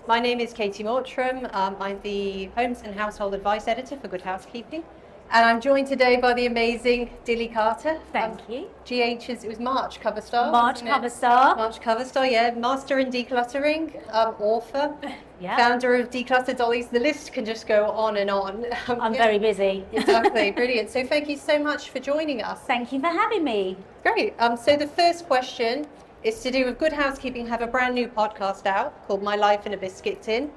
My name is Katie Mortram. I'm the Homes and Household Advice Editor for Good Housekeeping. And I'm joined today by the amazing Dilly Carter. Thank you. GH's, it was March cover star. March cover star. March cover star, yeah. Master in decluttering, author, Yeah. founder of Declutter Dollies. The list can just go on and on. I'm very busy. Exactly, brilliant. So thank you so much for joining us. Thank you for having me. Great. So the first question is to do with Good Housekeeping. Have a brand new podcast out called My Life in a Biscuit Tin.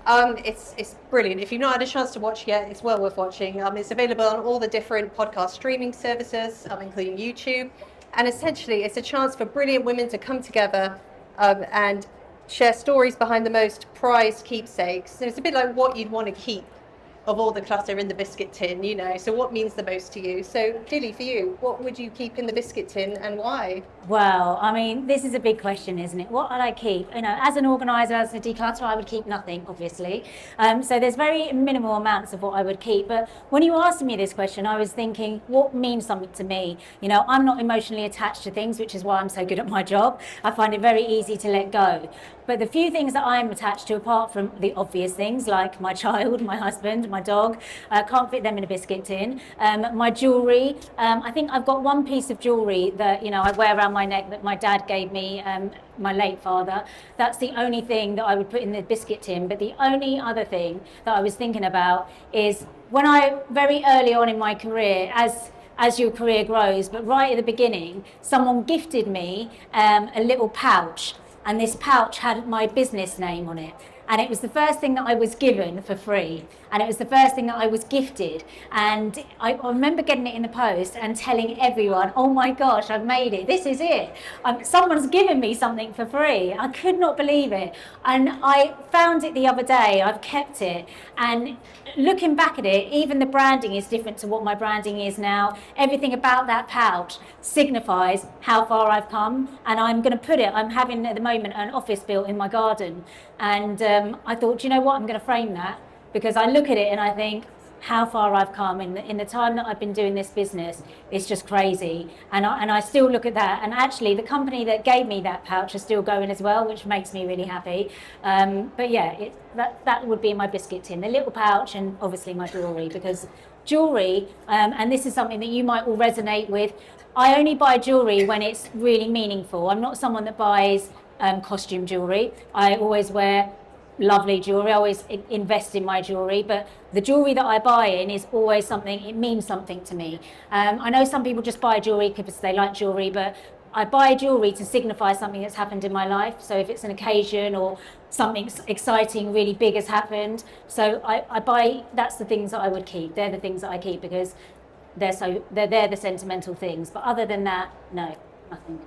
It's brilliant. If you've not had a chance to watch yet, it's well worth watching. It's available on all the different podcast streaming services, including YouTube. And essentially, it's a chance for brilliant women to come together and share stories behind the most prized keepsakes. So it's a bit like what you'd want to keep of all the clutter in the biscuit tin, you know. So what means the most to you? So Dilly, for you, what would you keep in the biscuit tin and why? Well, I mean, this is a big question, isn't it? What would I keep? You know, as an organiser, as a declutterer, I would keep nothing, obviously. So there's very minimal amounts of what I would keep. But when you asked me this question, I was thinking, what means something to me? You know, I'm not emotionally attached to things, which is why I'm so good at my job. I find it very easy to let go. But the few things that I'm attached to, apart from the obvious things like my child, my husband, my dog, can't fit them in a biscuit tin. My jewellery, I think I've got one piece of jewellery that, you know, I wear around my neck that my dad gave me, my late father. That's the only thing that I would put in the biscuit tin. But the only other thing that I was thinking about is when I, very early on in my career, as your career grows, but right at the beginning, someone gifted me a little pouch. And this pouch had my business name on it. And it was the first thing that I was given for free. And it was the first thing that I was gifted. And I remember getting it in the post and telling everyone, oh my gosh, I've made it. This is it. Someone's given me something for free. I could not believe it. And I found it the other day. I've kept it. And looking back at it, even the branding is different to what my branding is now. Everything about that pouch signifies how far I've come. And I'm going to put it, I'm having at the moment an office built in my garden. And I thought, you know what, I'm going to frame that, because I look at it and I think how far I've come in the time that I've been doing this business. It's just crazy. And I still look at that. And actually, the company that gave me that pouch is still going as well, which makes me really happy. But yeah, that would be in my biscuit tin, the little pouch, and obviously my jewellery, because jewellery, and this is something that you might all resonate with, I only buy jewellery when it's really meaningful. I'm not someone that buys costume jewellery. I always wear lovely jewellery. I always invest in my jewellery, but the jewellery that I buy in is always something, it means something to me. I know some people just buy jewellery because they like jewellery, but I buy jewellery to signify something that's happened in my life. So if it's an occasion or something exciting, really big has happened. So I buy, that's the things that I would keep. They're the things that I keep because they're the sentimental things. But other than that, no, nothing.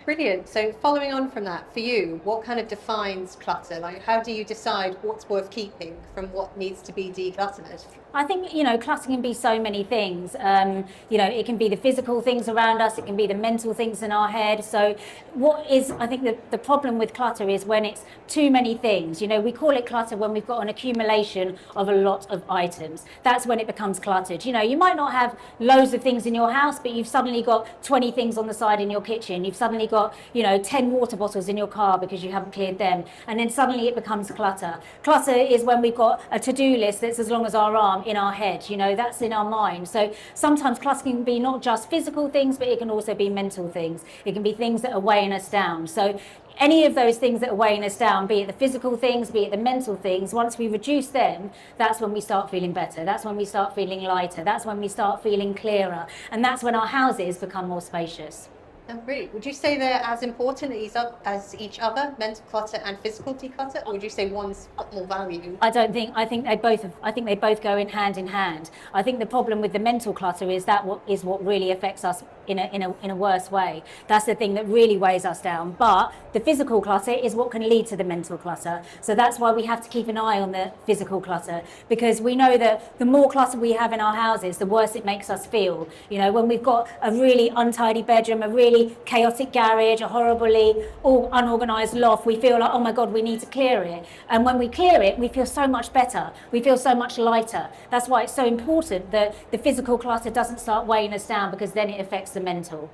Brilliant. So following on from that, for you, what kind of defines clutter? Like, how do you decide what's worth keeping from what needs to be decluttered? I think, you know, clutter can be so many things. You know, it can be the physical things around us, it can be the mental things in our head. So what is, I think the problem with clutter is when it's too many things. You know, we call it clutter when we've got an accumulation of a lot of items. That's when it becomes cluttered. You know, you might not have loads of things in your house, but you've suddenly got 20 things on the side in your kitchen. You've suddenly got, you know, 10 water bottles in your car because you haven't cleared them. And then suddenly it becomes clutter. Clutter is when we've got a to-do list that's as long as our arm in our head, you know, that's in our mind. So sometimes clutter can be not just physical things, but it can also be mental things. It can be things that are weighing us down. So any of those things that are weighing us down, be it the physical things, be it the mental things, once we reduce them, that's when we start feeling better. That's when we start feeling lighter. That's when we start feeling clearer. And that's when our houses become more spacious. Oh, really? Would you say they're as important as each other, mental clutter and physical declutter, or would you say one's got more value? I think they both go in hand. I think the problem with the mental clutter is what really affects us in a worse way. That's the thing that really weighs us down. But the physical clutter is what can lead to the mental clutter. So that's why we have to keep an eye on the physical clutter, because we know that the more clutter we have in our houses, the worse it makes us feel. You know, when we've got a really untidy bedroom, a really chaotic garage, a horribly unorganised loft, we feel like, oh my God, we need to clear it. And when we clear it, we feel so much better. We feel so much lighter. That's why it's so important that the physical clutter doesn't start weighing us down, because then it affects the mental.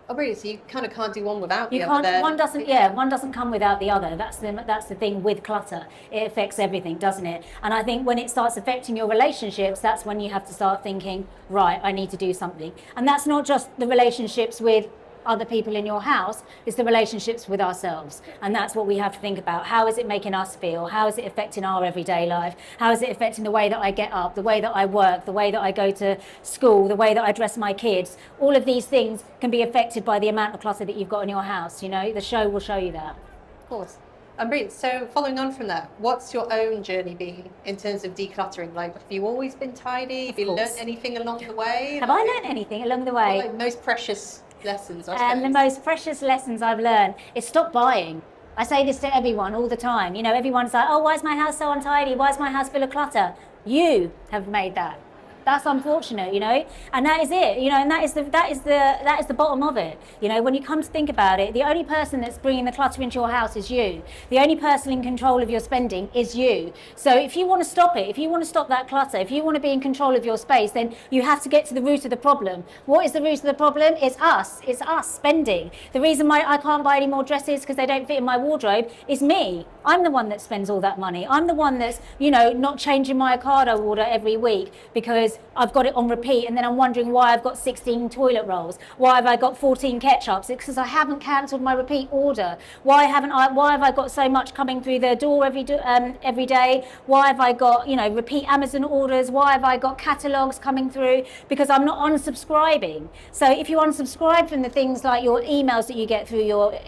Oh, really? So you kind of can't do one without You the can't. other then? One doesn't come without the other. That's the thing with clutter. It affects everything, doesn't it? And I think when it starts affecting your relationships, that's when you have to start thinking, right, I need to do something. And that's not just the relationships with other people in your house, it's the relationships with ourselves. And that's what we have to think about. How is it making us feel? How is it affecting our everyday life? How is it affecting the way that I get up, the way that I work, the way that I go to school, the way that I dress my kids? All of these things can be affected by the amount of clutter that you've got in your house. You know, the show will show you that. Of course. Brilliant. So following on from that, what's your own journey been in terms of decluttering? Like, have you always been tidy? Have you learned anything along the way? Have I learned anything along the way? Like most precious lessons, I suppose. The most precious lessons I've learned is stop buying. I say this to everyone all the time. You know, everyone's like, oh, why is my house so untidy? Why is my house full of clutter? You have made that. That's unfortunate, you know, and that is it, you know, and that is the bottom of it. You know, when you come to think about it, the only person that's bringing the clutter into your house is you. The only person in control of your spending is you. So if you want to stop it, if you want to stop that clutter, if you want to be in control of your space, then you have to get to the root of the problem. What is the root of the problem? It's us spending. The reason why I can't buy any more dresses because they don't fit in my wardrobe is me. I'm the one that spends all that money. I'm the one that's, you know, not changing my Ocado order every week because I've got it on repeat, and then I'm wondering why I've got 16 toilet rolls. Why have I got 14 ketchups? It's because I haven't cancelled my repeat order. Why have I got so much coming through the door every day? Why have I got, you know, repeat Amazon orders? Why have I got catalogues coming through? Because I'm not unsubscribing. So if you unsubscribe from the things like your emails that you get through your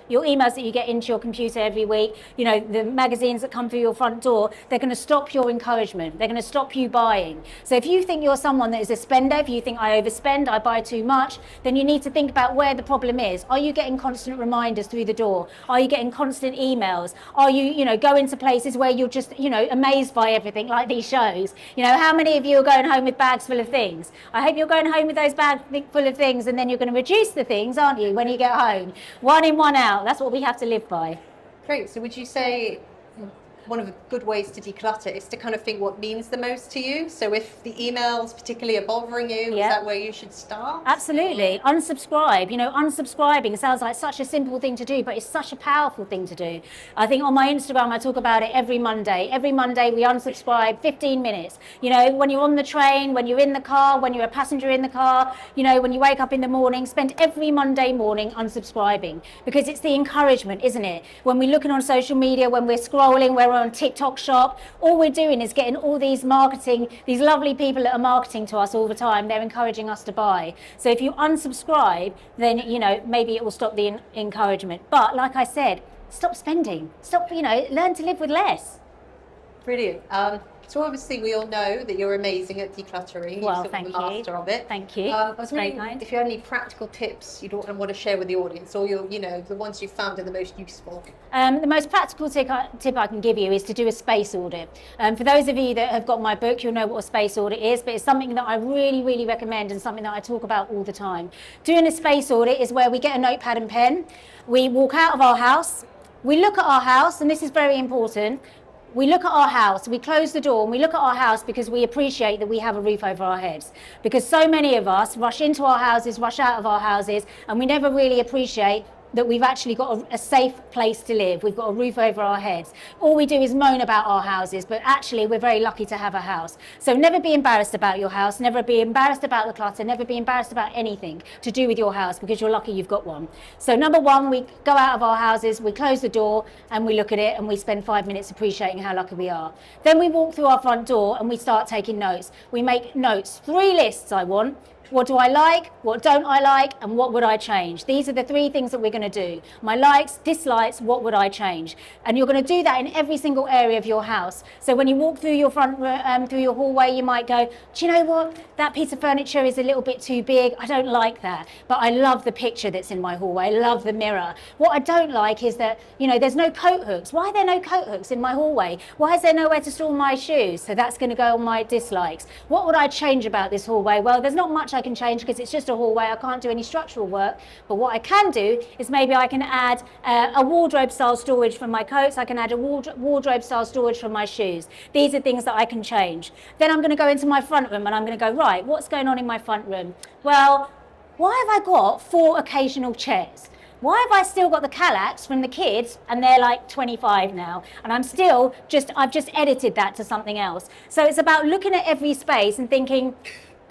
your emails that you get into your computer every week, you know, the magazines that come through your front door, they're going to stop your encouragement. They're going to stop you buying. So if you think you're someone that is a spender, if you think I overspend, I buy too much, then you need to think about where the problem is. Are you getting constant reminders through the door? Are you getting constant emails? Are you, you know, going to places where you're just, you know, amazed by everything like these shows? You know, how many of you are going home with bags full of things? I hope you're going home with those bags full of things, and then you're going to reduce the things, aren't you, when you get home? One in, one out. That's what we have to live by. Great. So would you say one of the good ways to declutter is to kind of think what means the most to you? So if the emails particularly are bothering you, is that where you should start? Absolutely. Unsubscribe. You know, unsubscribing sounds like such a simple thing to do, but it's such a powerful thing to do. I think on my Instagram I talk about it every Monday. Every Monday we unsubscribe 15 minutes. You know, when you're on the train, when you're in the car, when you're a passenger in the car, you know, when you wake up in the morning, spend every Monday morning unsubscribing, because it's the encouragement, isn't it? When we're looking on social media, when we're scrolling, we're on TikTok shop, all we're doing is getting all these these lovely people that are marketing to us all the time. They're encouraging us to buy. So if you unsubscribe, then, you know, maybe it will stop the encouragement. But like I said, stop spending. Stop, you know, learn to live with less. Brilliant. So obviously we all know that you're amazing at decluttering. Well, you're thank you. The master of it. Thank you. I was Very wondering kind. if you had any practical tips you'd want to share with the audience, or your, you know, the ones you found are the most useful. The most practical tip I can give you is to do a space audit. For those of you that have got my book, you'll know what a space audit is, but it's something that I really, really recommend and something that I talk about all the time. Doing a space audit is where we get a notepad and pen, we walk out of our house, we look at our house, and this is very important. We look at our house, we close the door and we look at our house because we appreciate that we have a roof over our heads. Because so many of us rush into our houses, rush out of our houses, and we never really appreciate that we've actually got a safe place to live. We've got a roof over our heads. All we do is moan about our houses, but actually we're very lucky to have a house. So never be embarrassed about your house, never be embarrassed about the clutter, never be embarrassed about anything to do with your house, because you're lucky you've got one. So number one, we go out of our houses, we close the door and we look at it and we spend 5 minutes appreciating how lucky we are. Then we walk through our front door and we start taking notes. We make notes, 3 lists I want. What do I like? What don't I like? And what would I change? These are the 3 things that we're going to do. My likes, dislikes, what would I change? And you're going to do that in every single area of your house. So when you walk through your through your hallway, you might go, do you know what? That piece of furniture is a little bit too big. I don't like that. But I love the picture that's in my hallway. I love the mirror. What I don't like is that, you know, there's no coat hooks. Why are there no coat hooks in my hallway? Why is there nowhere to store my shoes? So that's going to go on my dislikes. What would I change about this hallway? Well, there's not much I can change because it's just a hallway. I can't do any structural work, but what I can do is maybe I can add a wardrobe style storage from my coats. I can add a wardrobe style storage from my shoes. These are things that I can change. Then I'm going to go into my front room and I'm going to go, right, what's going on in my front room? Well, why have I got 4 occasional chairs? Why have I still got the Calax from the kids and they're like 25 now? And I've just edited that to something else. So it's about looking at every space and thinking,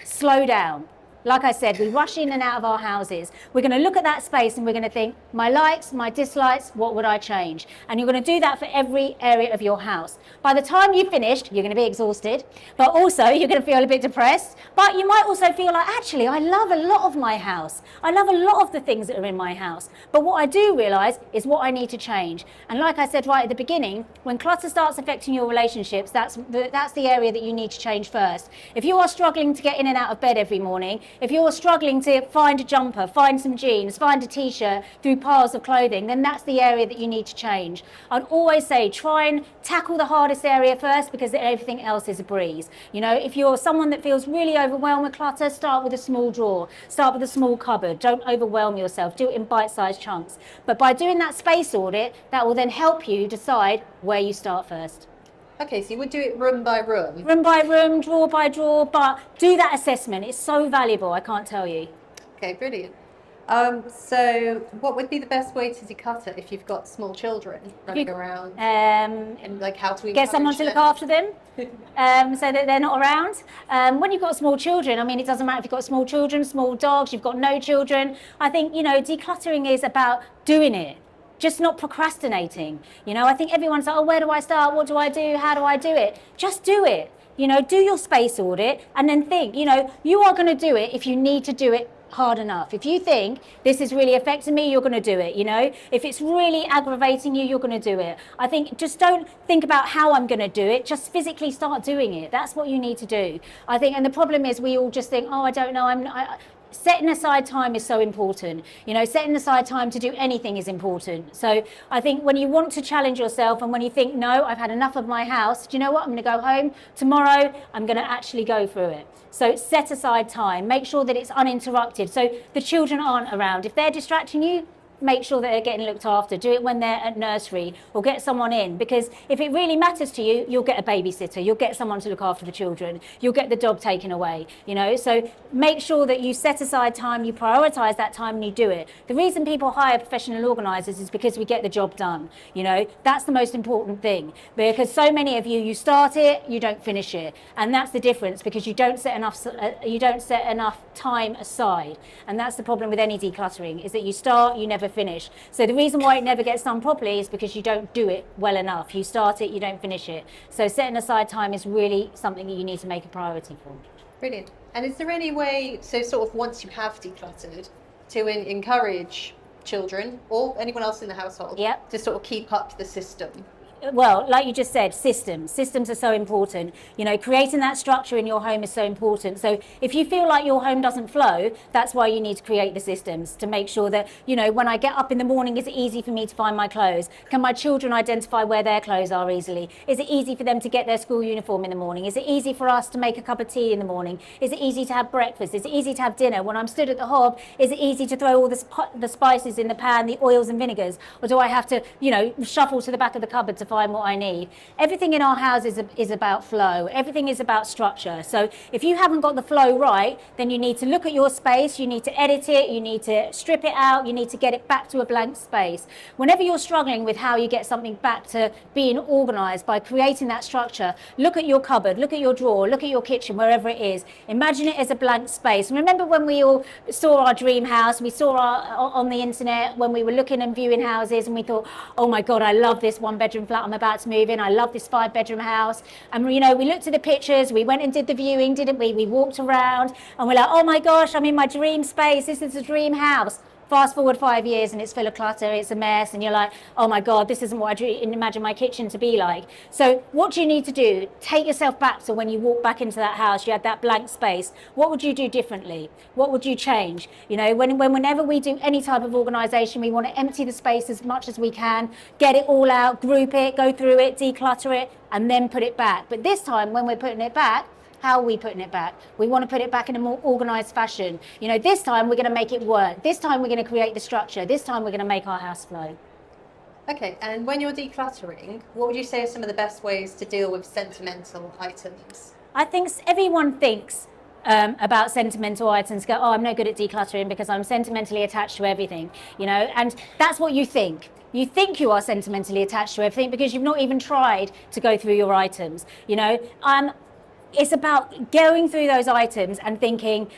slow down. Like I said, we rush in and out of our houses. We're going to look at that space and we're going to think, my likes, my dislikes, what would I change? And you're going to do that for every area of your house. By the time you've finished, you're going to be exhausted, but also you're going to feel a bit depressed. But you might also feel like, actually, I love a lot of my house. I love a lot of the things that are in my house. But what I do realise is what I need to change. And like I said right at the beginning, when clutter starts affecting your relationships, that's the area that you need to change first. If you are struggling to get in and out of bed every morning, if you're struggling to find a jumper, find some jeans, find a t-shirt through piles of clothing, then that's the area that you need to change. I'd always say try and tackle the hardest area first, because everything else is a breeze. You know, if you're someone that feels really overwhelmed with clutter, start with a small drawer, start with a small cupboard. Don't overwhelm yourself, do it in bite-sized chunks. But by doing that space audit, that will then help you decide where you start first. Okay, so you would do it room by room? Room by room, drawer by drawer, but do that assessment. It's so valuable, I can't tell you. Okay, brilliant. So what would be the best way to declutter if you've got small children running around? And like how to get someone to look after them so that they're not around. When you've got small children, I mean, it doesn't matter if you've got small children, small dogs, you've got no children. I think, you know, decluttering is about doing it. Just not procrastinating. You know, I think everyone's like, oh, where do I start? What do I do? How do I do it? Just do it. You know, do your space audit and then think, you know, you are going to do it if you need to do it hard enough. If you think this is really affecting me, you're going to do it. You know, if it's really aggravating you, you're going to do it. I think just don't think about how I'm going to do it. Just physically start doing it. That's what you need to do. I think, and the problem is we all just think, oh, I don't know, setting aside time is so important. You know, setting aside time to do anything is important. So I think when you want to challenge yourself and when you think, no, I've had enough of my house, do you know what? I'm going to go home tomorrow. I'm going to actually go through it. So set aside time. Make sure that it's uninterrupted. So the children aren't around. If they're distracting you, make sure that they're getting looked after. Do it when they're at nursery or get someone in, because if it really matters to you, you'll get a babysitter, you'll get someone to look after the children, you'll get the dog taken away, you know. So make sure that you set aside time, you prioritise that time and you do it. The reason people hire professional organisers is because we get the job done, you know. That's the most important thing, because so many of you start it, you don't finish it, and that's the difference, because you don't set enough time aside. And that's the problem with any decluttering, is that you start, you never finish. So the reason why it never gets done properly is because you don't do it well enough. You start it, you don't finish it. So setting aside time is really something that you need to make a priority for. Brilliant. And is there any way, so sort of once you have decluttered, to encourage children or anyone else in the household to sort of keep up the system? Well, like you just said, systems are so important. You know, creating that structure in your home is so important. So if you feel like your home doesn't flow, that's why you need to create the systems, to make sure that, you know, when I get up in the morning, is it easy for me to find my clothes? Can my children identify where their clothes are easily? Is it easy for them to get their school uniform in the morning? Is it easy for us to make a cup of tea in the morning? Is it easy to have breakfast? Is it easy to have dinner? When I'm stood at the hob, is it easy to throw all the spices in the pan, the oils and vinegars? Or do I have to, you know, shuffle to the back of the cupboard to find what I need? Everything in our house is about flow. Everything is about structure. So if you haven't got the flow right, then you need to look at your space, you need to edit it, you need to strip it out, you need to get it back to a blank space. Whenever you're struggling with how you get something back to being organised by creating that structure, look at your cupboard, look at your drawer, look at your kitchen, wherever it is. Imagine it as a blank space. And remember when we all saw our dream house, we saw on the internet when we were looking and viewing houses, and we thought, oh my God, I love this 1-bedroom flat I'm about to move in. I love this 5-bedroom house. And, you know, we looked at the pictures, we went and did the viewing, didn't we? We walked around and we're like, oh my gosh, I'm in my dream space. This is a dream house. Fast forward 5 years and it's full of clutter, it's a mess, and you're like, oh my God, this isn't what I imagine my kitchen to be like. So what do you need to do? Take yourself back to when you walked back into that house, you had that blank space. What would you do differently? What would you change? You know, whenever we do any type of organisation, we want to empty the space as much as we can, get it all out, group it, go through it, declutter it, and then put it back. But this time, when we're putting it back, how are we putting it back? We want to put it back in a more organised fashion. You know, this time we're going to make it work. This time we're going to create the structure. This time we're going to make our house flow. Okay, and when you're decluttering, what would you say are some of the best ways to deal with sentimental items? I think everyone thinks, about sentimental items, go, oh, I'm no good at decluttering because I'm sentimentally attached to everything, you know, and that's what you think. You think you are sentimentally attached to everything because you've not even tried to go through your items, you know. It's about going through those items and thinking,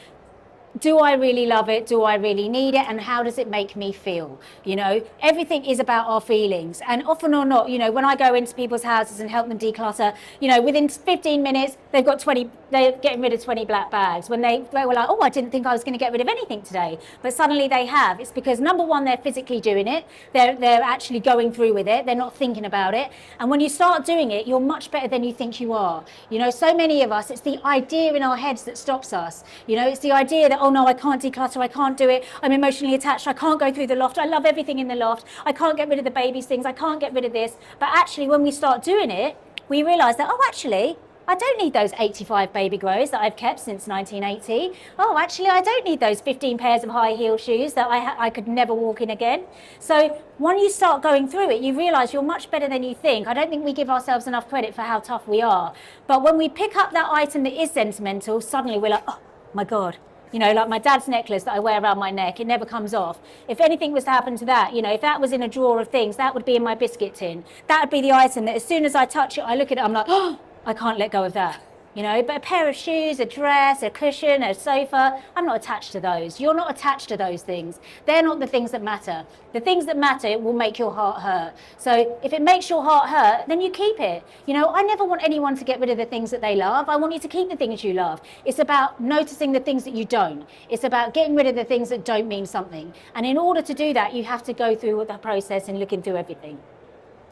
do I really love it? Do I really need it? And how does it make me feel? You know, everything is about our feelings. And often or not, you know, when I go into people's houses and help them declutter, you know, within 15 minutes, they've got 20, they're getting rid of 20 black bags. When they were like, oh, I didn't think I was going to get rid of anything today. But suddenly they have. It's because, number one, they're physically doing it. They're actually going through with it. They're not thinking about it. And when you start doing it, you're much better than you think you are. You know, so many of us, it's the idea in our heads that stops us. You know, it's the idea that, oh no, I can't declutter, I can't do it, I'm emotionally attached, I can't go through the loft, I love everything in the loft, I can't get rid of the baby's things, I can't get rid of this. But actually, when we start doing it, we realise that, oh, actually, I don't need those 85 baby grows that I've kept since 1980. Oh, actually, I don't need those 15 pairs of high heel shoes that I could never walk in again. So when you start going through it, you realise you're much better than you think. I don't think we give ourselves enough credit for how tough we are. But when we pick up that item that is sentimental, suddenly we're like, oh my God. You know, like my dad's necklace that I wear around my neck, it never comes off. If anything was to happen to that, you know, if that was in a drawer of things, that would be in my biscuit tin. That would be the item that as soon as I touch it, I look at it, I'm like, oh, I can't let go of that. You know, but a pair of shoes, a dress, a cushion, a sofa, I'm not attached to those. You're not attached to those things. They're not the things that matter. The things that matter will make your heart hurt. So if it makes your heart hurt, then you keep it. You know, I never want anyone to get rid of the things that they love. I want you to keep the things you love. It's about noticing the things that you don't. It's about getting rid of the things that don't mean something. And in order to do that, you have to go through the process and looking through everything.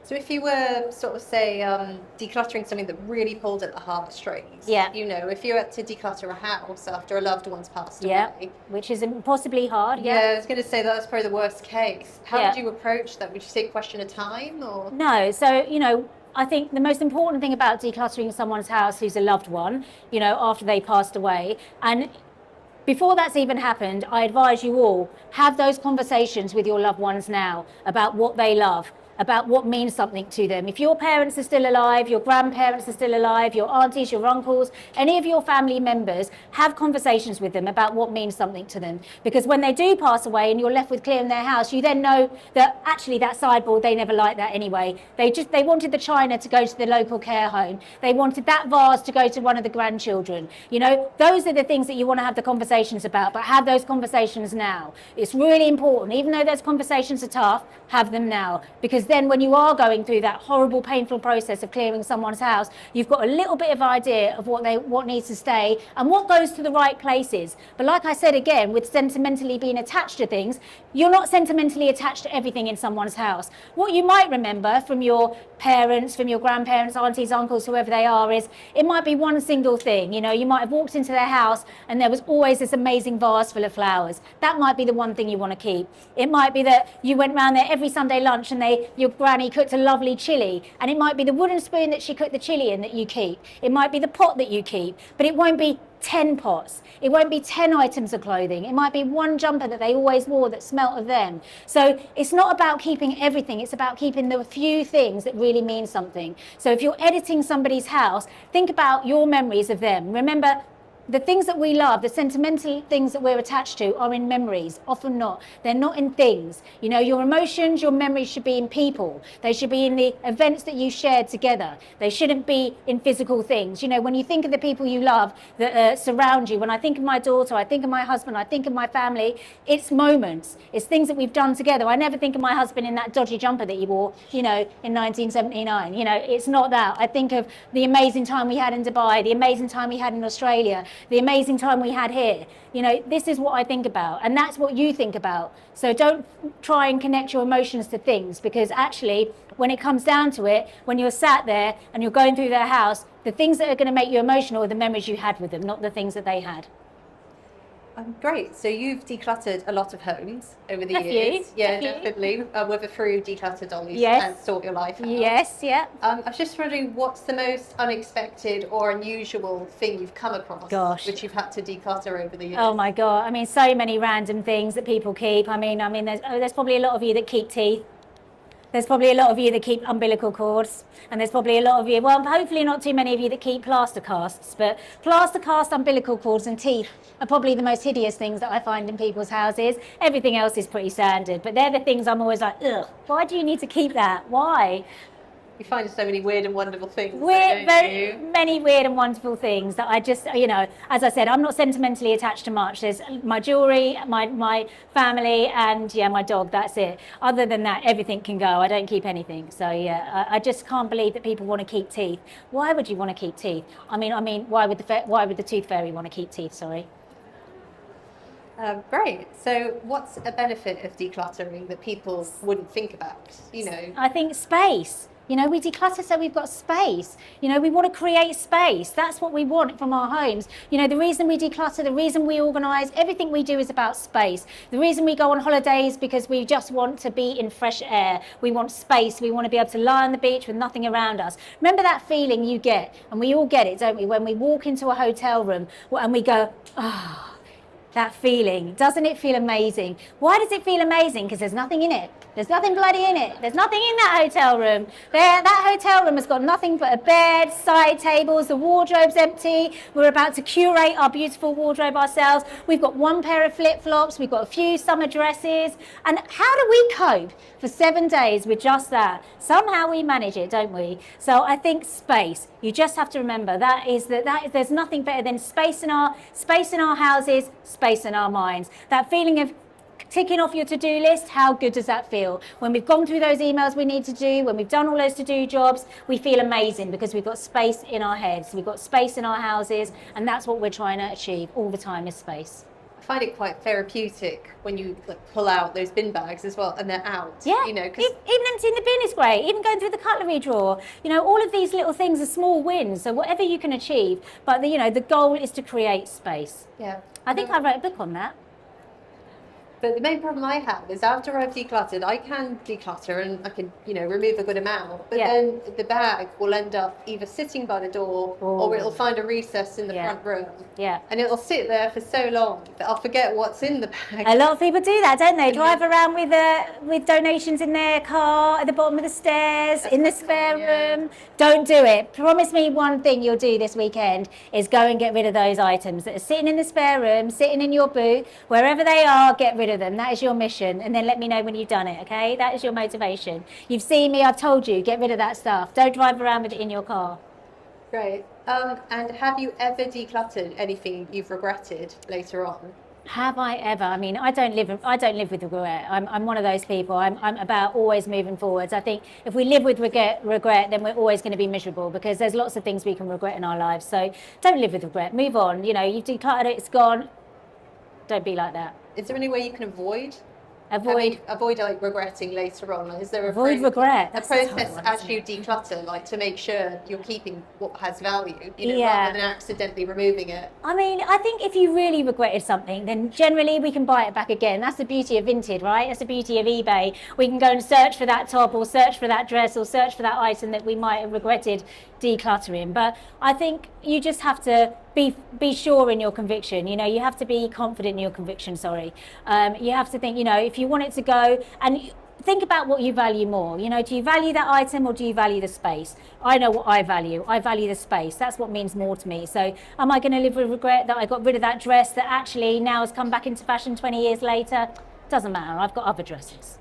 So if you were sort of say decluttering something that really pulled at the heartstrings, yeah, you know, if you had to declutter a house after a loved one's passed yeah, away, which is impossibly hard. Yeah, I was going to say that's probably the worst case. How Yeah. would you approach that? Would you say question of time or? No, so you know, I think the most important thing about decluttering someone's house who's a loved one, you know, after they passed away, and before that's even happened, I advise you all, have those conversations with your loved ones now about what they love, about what means something to them. If your parents are still alive, your grandparents are still alive, your aunties, your uncles, any of your family members, have conversations with them about what means something to them. Because when they do pass away and you're left with clearing their house, you then know that actually that sideboard, they never liked that anyway. They wanted the china to go to the local care home. They wanted that vase to go to one of the grandchildren. You know, those are the things that you want to have the conversations about, but have those conversations now. It's really important. Even though those conversations are tough, have them now. Because then when you are going through that horrible, painful process of clearing someone's house, you've got a little bit of idea of what needs to stay and what goes to the right places. But like I said again, with sentimentally being attached to things, you're not sentimentally attached to everything in someone's house. What you might remember from your parents, from your grandparents, aunties, uncles, whoever they are, is it might be one single thing. You know, you might have walked into their house and there was always this amazing vase full of flowers. That might be the one thing you want to keep. It might be that you went round there every Sunday lunch and your granny cooked a lovely chilli, and it might be the wooden spoon that she cooked the chilli in that you keep. It might be the pot that you keep, but it won't be 10 pots. It won't be 10 items of clothing. It might be one jumper that they always wore that smelt of them. So it's not about keeping everything. It's about keeping the few things that really mean something. So if you're editing somebody's house, think about your memories of them. Remember, the things that we love, the sentimental things that we're attached to are in memories, often not. They're not in things. You know, your emotions, your memories should be in people. They should be in the events that you shared together. They shouldn't be in physical things. You know, when you think of the people you love that surround you, when I think of my daughter, I think of my husband, I think of my family, it's moments. It's things that we've done together. I never think of my husband in that dodgy jumper that he wore, you know, in 1979. You know, it's not that. I think of the amazing time we had in Dubai, the amazing time we had in Australia, the amazing time we had here. You know, this is what I think about, and that's what you think about. So don't try and connect your emotions to things, because actually, when it comes down to it, when you're sat there and you're going through their house, the things that are going to make you emotional are the memories you had with them, not the things that they had. Great. So you've decluttered a lot of homes over the Have years. you? Yeah, Have you? definitely. Whether through Declutter Dollies Yes. and sort your life out. Yes, yeah. I was just wondering, what's the most unexpected or unusual thing you've come across, Gosh. which you've had to declutter over the years? Oh my God. I mean, so many random things that people keep. I mean, there's probably a lot of you that keep teeth. There's probably a lot of you that keep umbilical cords, and there's probably a lot of you, well, hopefully not too many of you that keep plaster casts, but plaster cast, umbilical cords and teeth are probably the most hideous things that I find in people's houses. Everything else is pretty standard, but they're the things I'm always like, ugh, why do you need to keep that? Why? You find so many weird and wonderful things. Very many weird and wonderful things that I just, as I said, I'm not sentimentally attached to much. There's my jewellery, my family, and my dog. That's it. Other than that, everything can go. I don't keep anything. So I just can't believe that people want to keep teeth. Why would you want to keep teeth? I mean, why would the tooth fairy want to keep teeth? Sorry. Great. So what's a benefit of decluttering that people wouldn't think about? I think space. We declutter so we've got space. We want to create space. That's what we want from our homes. The reason we declutter, the reason we organise, everything we do is about space. The reason we go on holidays because we just want to be in fresh air. We want space. We want to be able to lie on the beach with nothing around us. Remember that feeling you get, and we all get it, don't we, when we walk into a hotel room and we go, ah. That feeling, doesn't it feel amazing? Why does it feel amazing? Because there's nothing in it. There's nothing bloody in it. There's nothing in that hotel room. That hotel room has got nothing but a bed, side tables, the wardrobe's empty. We're about to curate our beautiful wardrobe ourselves. We've got one pair of flip-flops. We've got a few summer dresses. And how do we cope for 7 days with just that? Somehow we manage it, don't we? So I think space. You just have to remember that there's nothing better than space in our houses, space in our minds. That feeling of ticking off your to-do list, how good does that feel? When we've gone through those emails we need to do, when we've done all those to-do jobs, we feel amazing because we've got space in our heads, we've got space in our houses, and that's what we're trying to achieve all the time is space. I find it quite therapeutic when you pull out those bin bags as well and they're out. Yeah, even emptying the bin is great, even going through the cutlery drawer. All of these little things are small wins, so whatever you can achieve, but the goal is to create space. Yeah. I think I wrote a book on that. But the main problem I have is after I've decluttered, I can declutter and I can, remove a good amount. But then the bag will end up either sitting by the door or it'll find a recess in the front room. Yeah. And it'll sit there for so long that I'll forget what's in the bag. A lot of people do that, don't they? Drive around with donations in their car, at the bottom of the stairs, in the spare room. Don't do it. Promise me one thing you'll do this weekend is go and get rid of those items that are sitting in the spare room, sitting in your boot, wherever they are, get rid of them. That is your mission, and then let me know when you've done it, okay? That is your motivation. You've seen me, I've told you, get rid of that stuff. Don't drive around with it in your car. Great. And have you ever decluttered anything you've regretted later on? Have I ever? I mean, I don't live with regret. I'm one of those people. I'm about always moving forwards. I think if we live with regret, then we're always going to be miserable because there's lots of things we can regret in our lives. So don't live with regret. Move on. You've decluttered it, it's gone. Don't be like that. Is there any way you can avoid regretting later on? Is there a process as you declutter, to make sure you're keeping what has value, rather than accidentally removing it? I mean, I think if you really regretted something, then generally we can buy it back again. That's the beauty of Vinted, right? That's the beauty of eBay. We can go and search for that top or search for that dress or search for that item that we might have regretted decluttering. But I think you just have to be sure in your conviction. You have to be confident in your conviction. You have to think, if you want it to go, and think about what you value more. Do you value that item or do you value the space? I know what I value. I value the space. That's what means more to me. So am I going to live with regret that I got rid of that dress that actually now has come back into fashion 20 years later? Doesn't matter. I've got other dresses.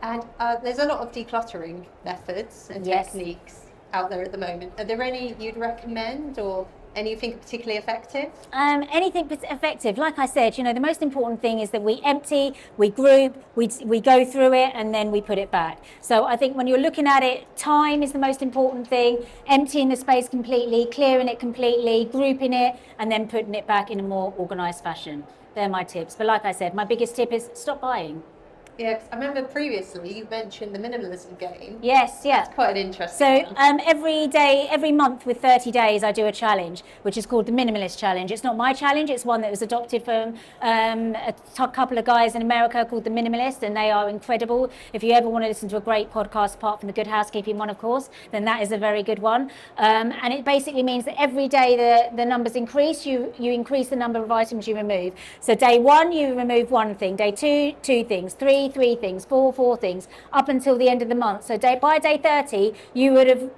And there's a lot of decluttering methods and techniques out there at the moment. Are there any you'd recommend or anything particularly effective? Anything effective. Like I said, the most important thing is that we empty, we group, we go through it, and then we put it back. So I think when you're looking at it, time is the most important thing. Emptying the space completely, clearing it completely, grouping it, and then putting it back in a more organised fashion. They're my tips. But like I said, my biggest tip is stop buying. Yeah, 'cause I remember previously you mentioned the minimalism game. Yes, yeah. That's quite an interesting one. Every month with 30 days, I do a challenge, which is called the Minimalist Challenge. It's not my challenge, it's one that was adopted from a couple of guys in America called The Minimalist, and they are incredible. If you ever want to listen to a great podcast, apart from the Good Housekeeping one, of course, then that is a very good one. And it basically means that every day the numbers increase, you increase the number of items you remove. So day 1, you remove 1 thing. Day 2, 2 things. 3, 3 things, 4 things, up until the end of the month. So by day 30, you would have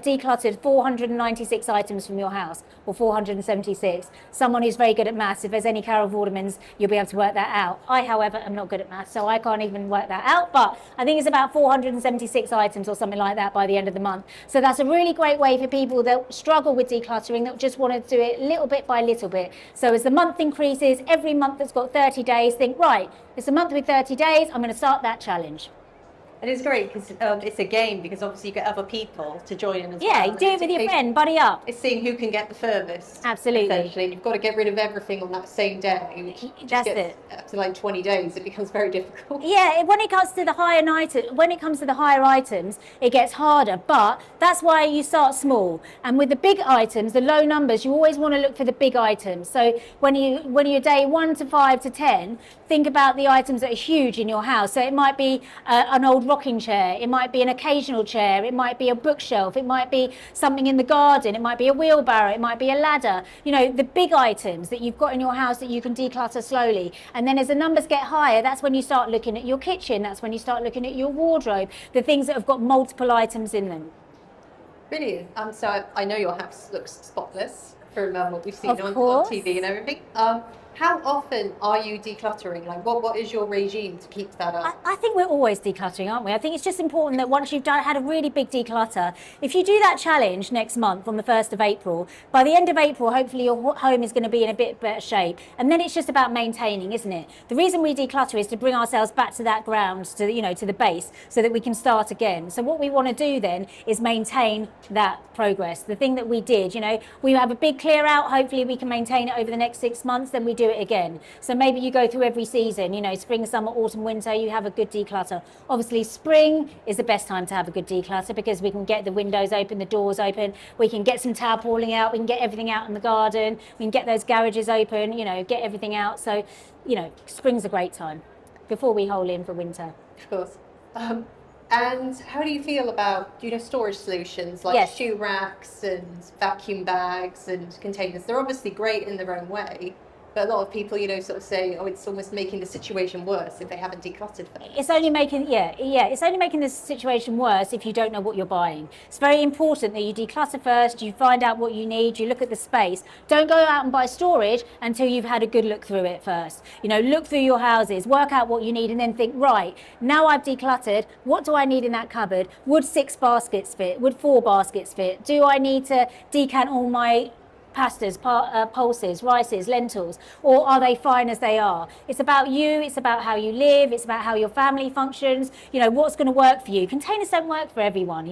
decluttered 496 items from your house, or 476. Someone who's very good at maths, if there's any Carol Vordermans, you'll be able to work that out. I, however, am not good at maths, so I can't even work that out, but I think it's about 476 items or something like that by the end of the month. So that's a really great way for people that struggle with decluttering, that just want to do it little bit by little bit. So as the month increases, every month that's got 30 days, think, right, it's a month with 30 days, I'm going to start that challenge. And it's great because it's a game, because obviously you get other people to join in as well. Yeah, do it with your friend, buddy up. It's seeing who can get the furthest. Absolutely. Essentially, you've got to get rid of everything on that same day. That's it. Up to like 20 days, it becomes very difficult. Yeah, when it comes to the higher items, it gets harder. But that's why you start small. And with the big items, the low numbers, you always want to look for the big items. So when you're day 1 to 5 to 10, think about the items that are huge in your house. So it might be an old rocking chair, it might be an occasional chair, it might be a bookshelf, it might be something in the garden, it might be a wheelbarrow, it might be a ladder. You know, the big items that you've got in your house that you can declutter slowly. And then as the numbers get higher, that's when you start looking at your kitchen, that's when you start looking at your wardrobe, the things that have got multiple items in them. Brilliant. So I know your house looks spotless from what we've seen on TV and everything. How often are you decluttering? Like, what is your regime to keep that up? I think we're always decluttering, aren't we? I think it's just important that once you've had a really big declutter, if you do that challenge next month on the 1st of April, by the end of April, hopefully your home is going to be in a bit better shape. And then it's just about maintaining, isn't it? The reason we declutter is to bring ourselves back to that ground, to the base, so that we can start again. So what we want to do then is maintain that progress. The thing that we did, we have a big clear out. Hopefully we can maintain it over the next 6 months. Then we do it again. So maybe you go through every season, spring, summer, autumn, winter, you have a good declutter. Obviously spring is the best time to have a good declutter, because we can get the windows open, the doors open, we can get some tarpauling out, we can get everything out in the garden, we can get those garages open, get everything out. So, spring's a great time before we hole in for winter. Of course. And how do you feel about, storage solutions like shoe racks and vacuum bags and containers? They're obviously great in their own way, but a lot of people, sort of say, oh, it's almost making the situation worse if they haven't decluttered first. It's only making the situation worse if you don't know what you're buying. It's very important that you declutter first, you find out what you need, you look at the space. Don't go out and buy storage until you've had a good look through it first. Look through your houses, work out what you need, and then think, right, now I've decluttered, what do I need in that cupboard? Would 6 baskets fit? Would 4 baskets fit? Do I need to decant all my pastas, pulses, rices, lentils, or are they fine as they are? It's about you, it's about how you live, it's about how your family functions, what's going to work for you. Containers don't work for everyone,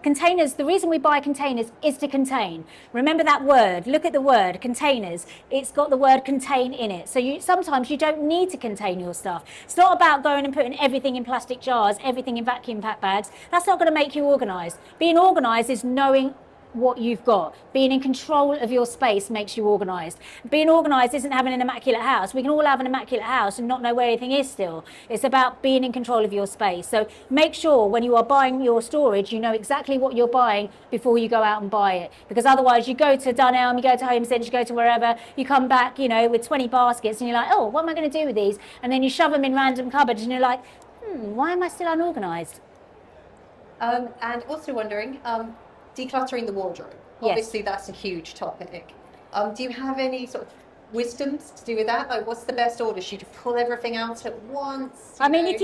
Containers, the reason we buy containers is to contain. Remember that word, look at the word, containers. It's got the word contain in it. So sometimes you don't need to contain your stuff. It's not about going and putting everything in plastic jars, everything in vacuum pack bags. That's not going to make you organised. Being organised is knowing what you've got. Being in control of your space makes you organised. Being organised isn't having an immaculate house. We can all have an immaculate house and not know where anything is still. It's about being in control of your space. So make sure when you are buying your storage, you know exactly what you're buying before you go out and buy it. Because otherwise you go to Dunelm, you go to Homestead, you go to wherever, you come back, with 20 baskets and you're like, oh, what am I going to do with these? And then you shove them in random cupboards and you're like, why am I still unorganised? And also wondering, decluttering the wardrobe. Obviously, that's a huge topic. Do you have any sort of wisdoms to do with that? Like, what's the best order? Should you pull everything out at once? If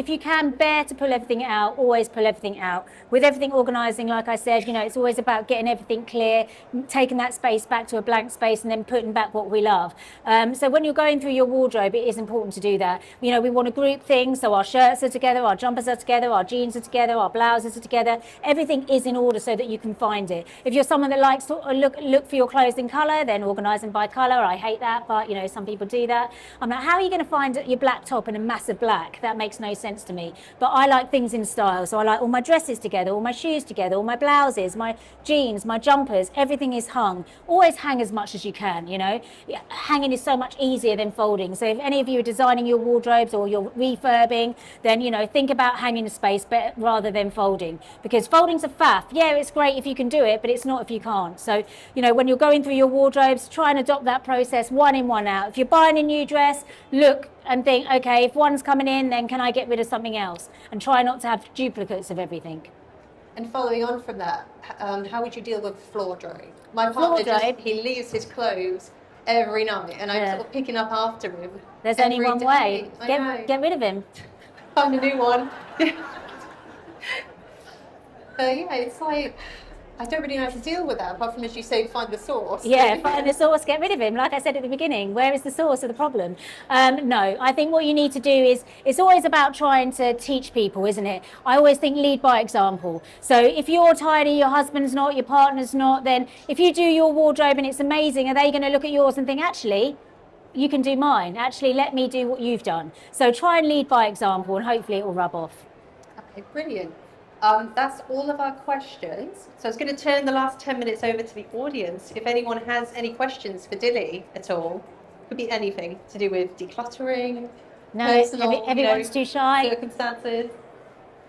you can bear to pull everything out, always pull everything out. With everything organising, like I said, it's always about getting everything clear, taking that space back to a blank space and then putting back what we love. So when you're going through your wardrobe, it is important to do that. We want to group things, so our shirts are together, our jumpers are together, our jeans are together, our blouses are together. Everything is in order so that you can find it. If you're someone that likes to look for your clothes in colour, then organise them by colour. I hate that, but some people do that. I'm like, how are you going to find your black top in a massive black? That makes no sense to me. But I like things in style, so I like all my dresses together, all my shoes together, all my blouses, my jeans, my jumpers. Everything is hung. Always hang as much as you can. Hanging is so much easier than folding. So if any of you are designing your wardrobes or you're refurbing, then think about hanging the space rather than folding, because folding's a faff. Yeah, it's great if you can do it, but it's not if you can't. So when you're going through your wardrobes, try and adopt that process, one in, one out. If you're buying a new dress, look and think, okay, if one's coming in, then can I get rid of something else? And try not to have duplicates of everything. And following on from that, how would you deal with floordrobe? My partner, he leaves his clothes every night, and I'm sort of picking up after him. There's only one way. Get rid of him. Find a new one. But yeah, it's like, I don't really know how to deal with that, apart from, as you say, find the source. Yeah, find the source, get rid of him. Like I said at the beginning, where is the source of the problem? No, I think what you need to do is, it's always about trying to teach people, isn't it? I always think lead by example. So if you're tidy, your husband's not, your partner's not, then if you do your wardrobe and it's amazing, are they going to look at yours and think, actually, you can do mine. Actually, let me do what you've done. So try and lead by example, and hopefully it will rub off. Okay, brilliant. That's all of our questions. So I was going to turn the last 10 minutes over to the audience. If anyone has any questions for Dilly at all, could be anything to do with decluttering, personal, everyone's too shy. Circumstances.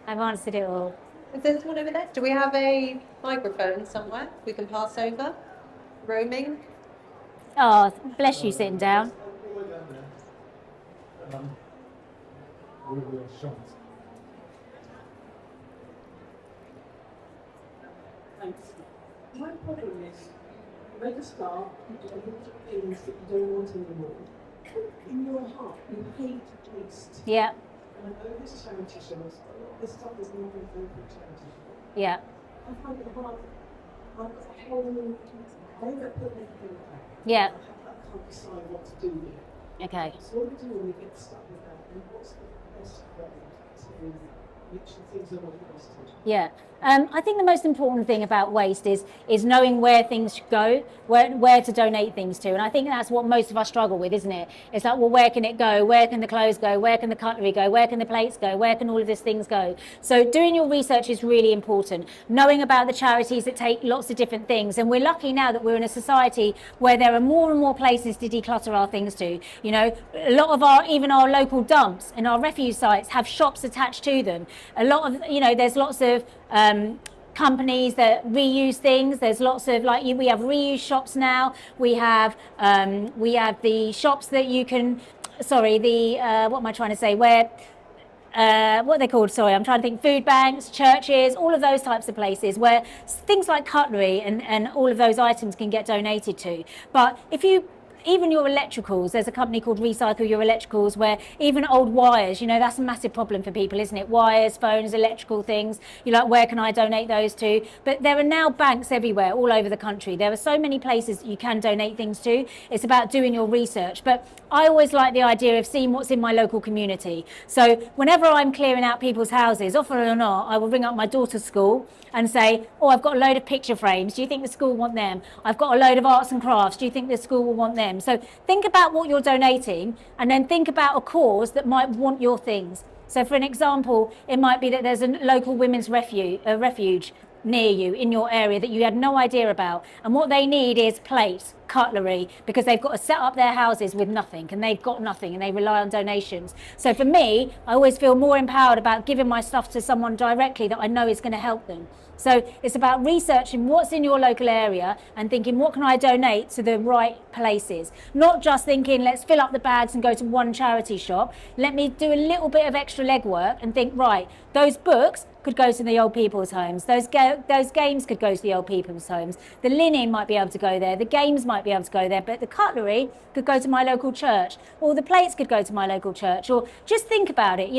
I've answered it all. Is there someone over there? Do we have a microphone somewhere we can pass over? Roaming? Oh, bless you sitting down. Thanks. My problem is, you make a start, you do a lot of things that you don't want anymore. In your heart, you hate waste. Yeah. And I know this charity shows, a lot of this stuff is not in local charity. Yeah. I find it hard. I've got a whole, I don't put anything back. Yeah. I can't decide what to do with it. Okay. So what do you do when you get stuck with that? And what's the best way to which things are not wasted? Yeah. I think the most important thing about waste is knowing where things should go, where to donate things to. And I think that's what most of us struggle with, isn't it? It's like, well, where can it go? Where can the clothes go? Where can the cutlery go? Where can the plates go? Where can all of these things go? So doing your research is really important. Knowing about the charities that take lots of different things. And we're lucky now that we're in a society where there are more and more places to declutter our things to. You know, a lot of even our local dumps and our refuse sites have shops attached to them. A lot of, there's lots of companies that reuse things. There's lots of we have reuse shops now. We have the shops that you can, what am I trying to say? Where what are they called? Sorry, I'm trying to think. Food banks, churches, all of those types of places where things like cutlery and all of those items can get donated to. But even your electricals, there's a company called Recycle Your Electricals where even old wires, that's a massive problem for people, isn't it? Wires, phones, electrical things, you're like, where can I donate those to? But there are now banks everywhere, all over the country. There are so many places that you can donate things to. It's about doing your research. But I always like the idea of seeing what's in my local community. So whenever I'm clearing out people's houses, often or not, I will ring up my daughter's school and say, oh, I've got a load of picture frames. Do you think the school will want them? I've got a load of arts and crafts. Do you think the school will want them? So think about what you're donating and then think about a cause that might want your things. So for an example, it might be that there's a local women's refuge near you in your area that you had no idea about. And what they need is plates, cutlery, because they've got to set up their houses with nothing and they've got nothing and they rely on donations. So for me, I always feel more empowered about giving my stuff to someone directly that I know is going to help them. So it's about researching what's in your local area and thinking, what can I donate to the right places? Not just thinking, let's fill up the bags and go to one charity shop. Let me do a little bit of extra legwork and think, right, those books could go to the old people's homes. Those games could go to the old people's homes. The linen might be able to go there. The games might be able to go there. But the cutlery could go to my local church. Or the plates could go to my local church. Or just think about it.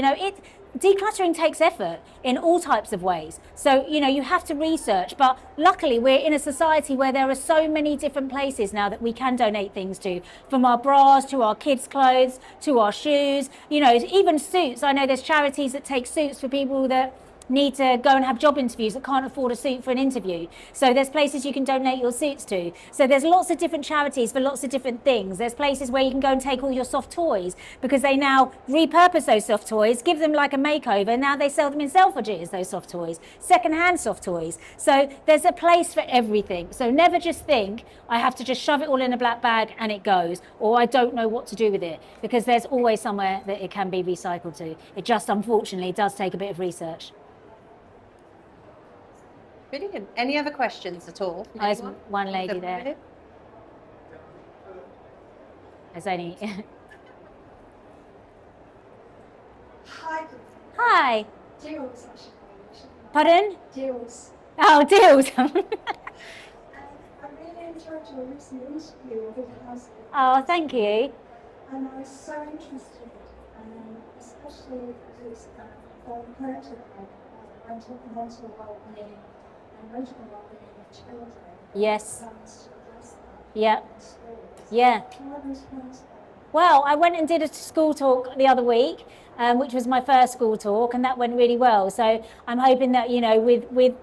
Decluttering takes effort in all types of ways. So, you have to research. But luckily, we're in a society where there are so many different places now that we can donate things to. From our bras to our kids' clothes to our shoes. Even suits. I know there's charities that take suits for people that need to go and have job interviews that can't afford a suit for an interview. So there's places you can donate your suits to. So there's lots of different charities for lots of different things. There's places where you can go and take all your soft toys because they now repurpose those soft toys, give them like a makeover, and now they sell them in Selfridges, those soft toys, second-hand soft toys. So there's a place for everything. So never just think, I have to just shove it all in a black bag and it goes, or I don't know what to do with it, because there's always somewhere that it can be recycled to. It just, unfortunately, does take a bit of research. Brilliant. Any other questions at all? There's one lady there. There's only. Hi. Hi. Deals, actually. Pardon? Deals. Oh, deals. I really enjoyed your recent interview with Housekeeping. Oh, thank you. And I was so interested, especially because for parental mental well-being and emotional well-being of children. Yes. Plans to address that Yeah. in schools. Yeah. How are those plans going? Well, I went and did a school talk the other week, which was my first school talk, and that went really well. So I'm hoping that, with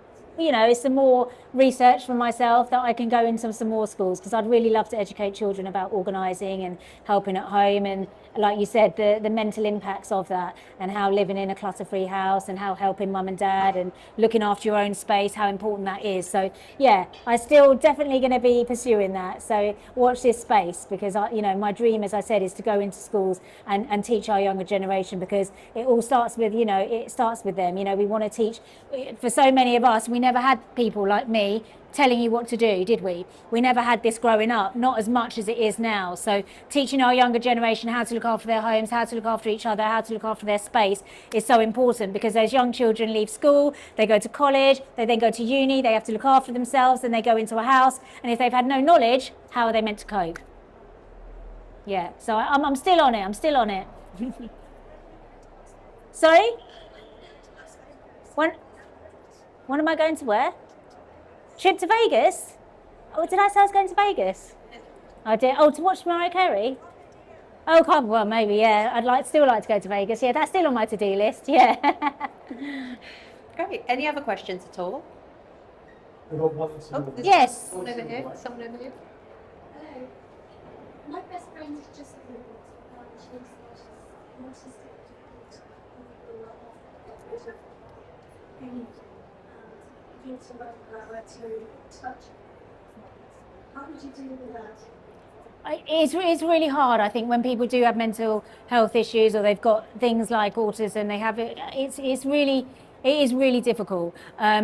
some more research from myself, that I can go into some more schools, because I'd really love to educate children about organising and helping at home, and like you said, the mental impacts of that, and how living in a clutter-free house, and how helping mum and dad and looking after your own space, how important that is. So yeah, I'm still definitely going to be pursuing that. So watch this space, because my dream, as I said, is to go into schools and teach our younger generation, because it all starts with, it starts with them. We want to teach. For so many of us, we never had people like me telling you what to do, did we? We never had this growing up, not as much as it is now. So teaching our younger generation how to look after their homes, how to look after each other, how to look after their space is so important, because those young children leave school, they go to college, they then go to uni, they have to look after themselves, then they go into a house, and if they've had no knowledge, how are they meant to cope? Yeah, so I'm still on it, Sorry? When am I going to where? Trip to Vegas? Oh, did I say I was going to Vegas? I did. Oh, to watch Mariah Carey? Oh, well, maybe, yeah. Still like to go to Vegas. Yeah, that's still on my to-do list. Yeah. Great. Any other questions at all? There's Yes. someone over here. Someone over here. Hello. My best friend is just a little bit. She's autistic. Need to learn where to touch. How did you deal with that? It's really hard, I think, when people do have mental health issues, or they've got things like autism, they have it. It is really difficult,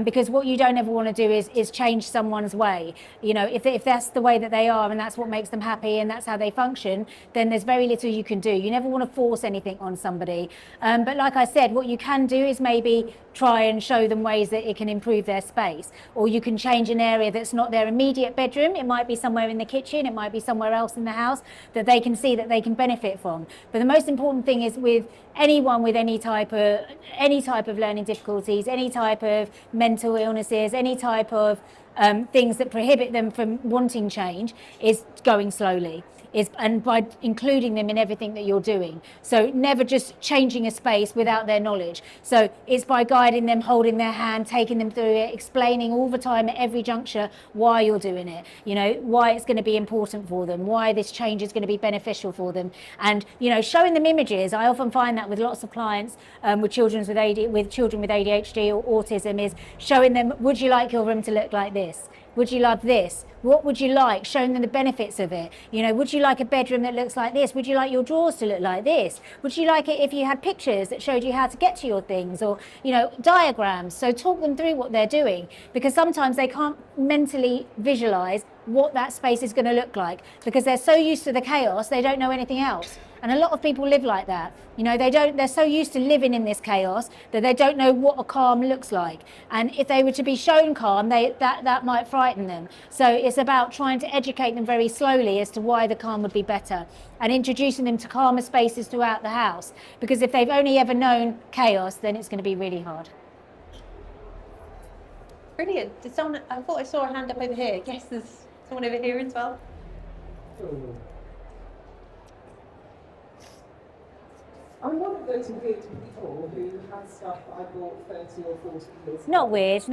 because what you don't ever want to do is change someone's way. If that's the way that they are, and that's what makes them happy, and that's how they function, then there's very little you can do. You never want to force anything on somebody. But like I said, what you can do is maybe try and show them ways that it can improve their space, or you can change an area that's not their immediate bedroom. It might be somewhere in the kitchen, it might be somewhere else in the house that they can see that they can benefit from. But the most important thing is, with anyone with any type of learning difficulties, any type of mental illnesses, any type of things that prohibit them from wanting change, is going slowly. And by including them in everything that you're doing. So never just changing a space without their knowledge. So it's by guiding them, holding their hand, taking them through it, explaining all the time at every juncture why you're doing it, why it's going to be important for them, why this change is going to be beneficial for them. And, showing them images. I often find that with lots of clients with children with ADHD or autism, is showing them, would you like your room to look like this? Would you love this? What would you like? Showing them the benefits of it. Would you like a bedroom that looks like this? Would you like your drawers to look like this? Would you like it if you had pictures that showed you how to get to your things, or, diagrams? So talk them through what they're doing, because sometimes they can't mentally visualize what that space is going to look like, because they're so used to the chaos, they don't know anything else. And a lot of people live like that. They're so used to living in this chaos that they don't know what a calm looks like. And if they were to be shown calm, that might frighten them. So it's about trying to educate them very slowly as to why the calm would be better, and introducing them to calmer spaces throughout the house. Because if they've only ever known chaos, then it's going to be really hard. Brilliant. I thought I saw a hand up over here. Yes, there's someone over here as well. I'm one of those weird people who has stuff that I bought 30 or 40 years ago. Not weird. I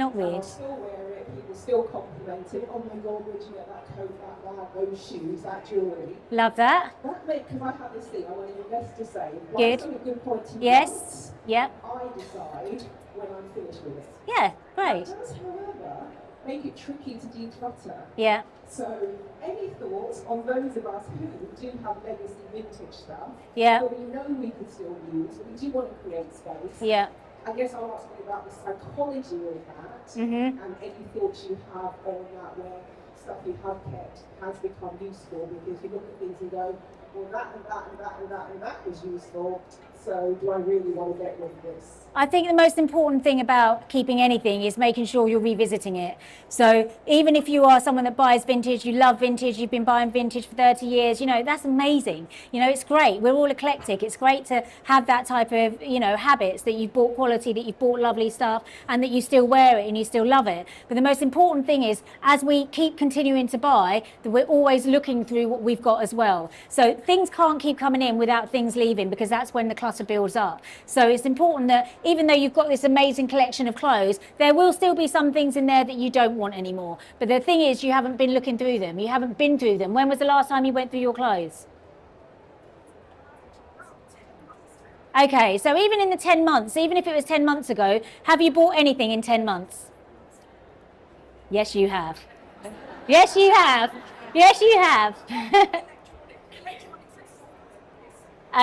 still wear it, people still compliment it. Oh my God, where'd you get that coat, that bag, those shoes, that jewellery? Love that. Because I have this thing, I want to invest to save. Good. Once I'm a good point to Yes. Yep. I decide when I'm finished with it. Yeah, great. That does, however, make it tricky to declutter. Yeah. So, any thoughts on those of us who do have legacy vintage stuff, Yeah. that we know we could still use, but we do want to create space? Yeah. I guess I'll ask you about the psychology of that, Mm-hmm. and any thoughts you have on that, where stuff you have kept has become useful, because you look at things and go, well, that and that and that and that and that was useful, so do I really want to get rid of this? I think the most important thing about keeping anything is making sure you're revisiting it. So even if you are someone that buys vintage, you love vintage, you've been buying vintage for 30 years, you know, that's amazing. You know, it's great. We're all eclectic. It's great to have that type of, you know, habits, that you've bought quality, that you've bought lovely stuff, and that you still wear it and you still love it. But the most important thing is, as we keep continuing to buy, that we're always looking through what we've got as well. So things can't keep coming in without things leaving, because that's when the clutter builds up. So it's important that even though you've got this amazing collection of clothes, there will still be some things in there that you don't want anymore. But the thing is, you haven't been looking through them. You haven't been through them. When was the last time you went through your clothes? Okay, so even in the 10 months, even if it was 10 months ago, have you bought anything in 10 months? Yes, you have. Yes, you have. Yes, you have.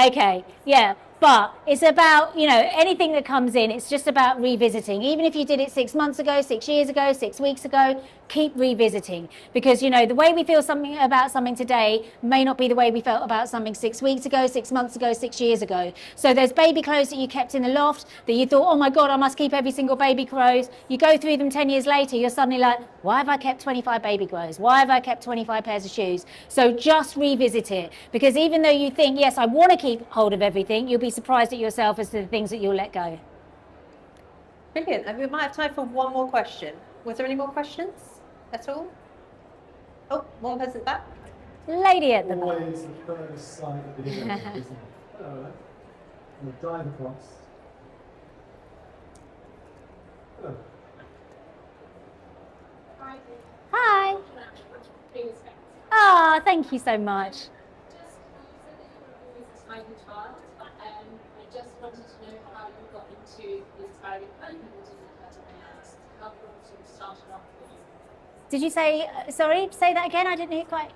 Okay, yeah. But it's about, you know, anything that comes in, it's just about revisiting. Even if you did it 6 months ago, 6 years ago, 6 weeks ago, keep revisiting. Because, you know, the way we feel something about something today may not be the way we felt about something 6 weeks ago, 6 months ago, 6 years ago. So there's baby clothes that you kept in the loft that you thought, oh my God, I must keep every single baby clothes. You go through them 10 years later, you're suddenly like, why have I kept 25 baby clothes? Why have I kept 25 pairs of shoes? So just revisit it. Because even though you think, yes, I want to keep hold of everything, you'll be surprised at yourself as to the things that you'll let go. Brilliant. And we might have time for one more question. Was there any more questions at all? Oh, one person back. Lady at the back. Always the furthest side of the image, isn't it? Hello. We'll dive across. Hello. Hi. Ah, thank you so much. I just wanted to know how you got into this very open how you sort of started off with. Did you say, sorry, say that again? I didn't hear quite.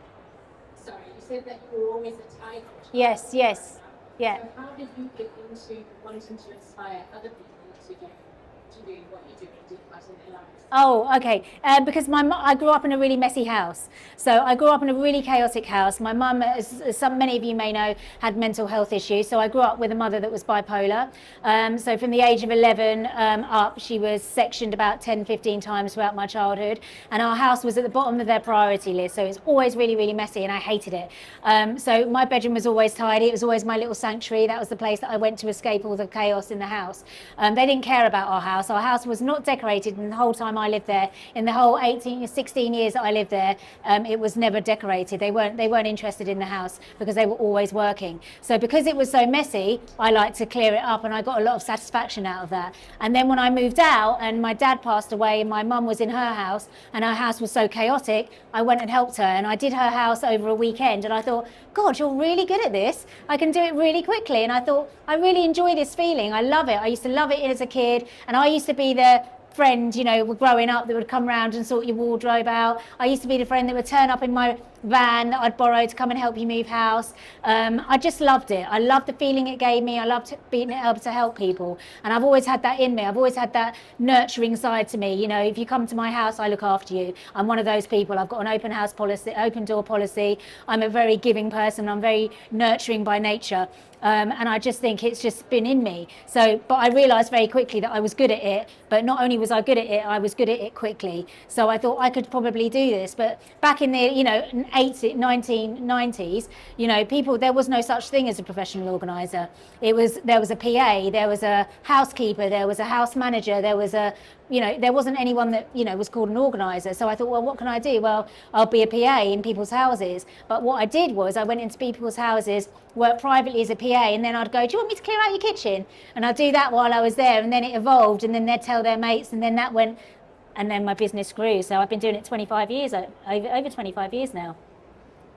Sorry, you said that you were always a tiger. Yes, yes, yeah. So how did you get into wanting to inspire other people to do what you do and declutter their lives? Oh, okay. Because I grew up in a really messy house. So I grew up in a really chaotic house. My mum, as many of you may know, had mental health issues. So I grew up with a mother that was bipolar. So from the age of 11 up, she was sectioned about 10, 15 times throughout my childhood. And our house was at the bottom of their priority list. So it's always really, really messy, and I hated it. So my bedroom was always tidy. It was always my little sanctuary. That was the place that I went to escape all the chaos in the house. They didn't care about our house. Our house was not decorated, and the whole time I lived there, in the whole 16 years that I lived there, it was never decorated. They weren't interested in the house because they were always working. So because it was so messy, I liked to clear it up, and I got a lot of satisfaction out of that. And then when I moved out and my dad passed away and my mum was in her house and her house was so chaotic, I went and helped her, and I did her house over a weekend, and I thought, God, you're really good at this. I can do it really quickly. And I thought, I really enjoy this feeling. I love it. I used to love it as a kid, and I used to be the friend, you know, growing up that would come around and sort your wardrobe out. I used to be the friend that would turn up in my van that I'd borrow to come and help you move house. I just loved it. I loved the feeling it gave me. I loved being able to help people, and I've always had that in me. I've always had that nurturing side to me. You know, if you come to my house, I look after you. I'm one of those people. I've got an open house policy, open door policy. I'm a very giving person. I'm very nurturing by nature. And I just think it's just been in me. So, but I realised very quickly that I was good at it, but not only was I good at it, I was good at it quickly. So I thought I could probably do this. But back in the, you know, 1990s, you know, there was no such thing as a professional organiser. There was a PA, there was a housekeeper, there was a house manager, there was a, you know, there wasn't anyone that, you know, was called an organiser. So I thought, well, what can I do? Well, I'll be a PA in people's houses. But what I did was I went into people's houses, worked privately as a PA, and then I'd go, do you want me to clear out your kitchen? And I'd do that while I was there, and then it evolved, and then they'd tell their mates, and then that went, and then my business grew. So I've been doing it 25 years, over 25 years now.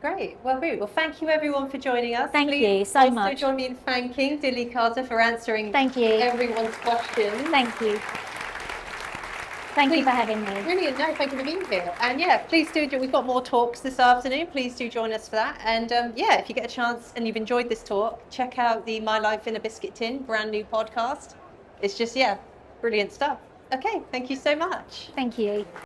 Great. Well, great. Well, thank you everyone for joining us. Thank Please you so much. Also join me in thanking Dilly Carter for answering everyone's questions. Thank you. Thank you for having me. Brilliant. No, thank you for being here. And yeah, please do. We've got more talks this afternoon. Please do join us for that. And yeah, if you get a chance and you've enjoyed this talk, check out the My Life in a Biscuit Tin brand new podcast. It's just, yeah, brilliant stuff. Okay, thank you so much. Thank you.